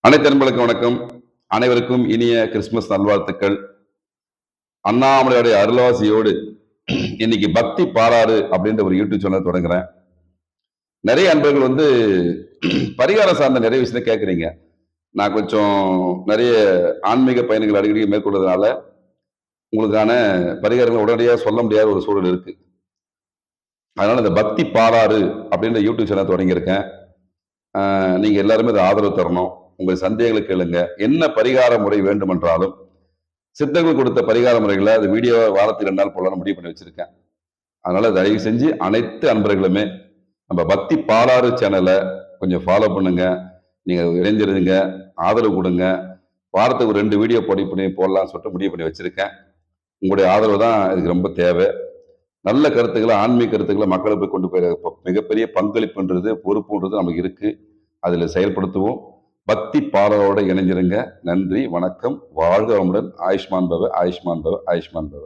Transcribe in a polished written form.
அனைத்து அன்பர்களுக்கும் வணக்கம். அனைவருக்கும் இனிய கிறிஸ்துமஸ் நல்வாழ்த்துக்கள். அண்ணாமலையுடைய அருளாசியோடு இன்னைக்கு பக்தி பாராறு அப்படின்ற ஒரு யூடியூப் சேனல் தொடங்குறேன். நிறைய அன்பர்கள் பரிகாரம் சார்ந்த நிறைய விஷயத்தை கேட்குறீங்க. நான் கொஞ்சம் நிறைய ஆன்மீக பயணங்கள் அடிக்கடி மேற்கொள்வதனால உங்களுக்கான பரிகாரங்களை உடனடியாக சொல்ல முடியாத ஒரு சூழல் இருக்கு. அதனால இந்த பக்தி பாராறு அப்படின்ற யூடியூப் சேனல் தொடங்கியிருக்கேன். நீங்க எல்லாருமே அதை ஆதரவு தரணும். உங்கள் சந்தேகங்களை கேளுங்க. என்ன பரிகார முறை வேண்டுமென்றாலும் சித்தர்கள் கொடுத்த பரிகார முறைகளை அது வீடியோ வாரத்துக்கு 2 நாள் போல முடிவு பண்ணி வச்சிருக்கேன். அதனால தயவு செஞ்சு அனைத்து அன்பர்களுமே நம்ம பக்தி பாலாறு சேனலை கொஞ்சம் ஃபாலோ பண்ணுங்க. நீங்க இணைஞ்சிருங்க, ஆதரவு கொடுங்க. வாரத்துக்கு ஒரு 2 வீடியோ பண்ணி போடலாம்னு சொல்லிட்டு முடிவு பண்ணி வச்சிருக்கேன். உங்களுடைய ஆதரவு தான் இதுக்கு ரொம்ப தேவை. நல்ல கருத்துக்களை, ஆன்மீக கருத்துக்களை மக்களுக்கு கொண்டு போய் மிகப்பெரிய பங்களிப்புன்றது, பொறுப்புன்றது நமக்கு இருக்கு. அதுல செயல்படுத்துவோம். பக்தி பாடலோட இணைஞ்சிருங்க. நன்றி, வணக்கம். வாழ்க வளமுடன். ஆயுஷ்மான் பவ, ஆயுஷ்மான் பவ, ஆயுஷ்மான் பவ.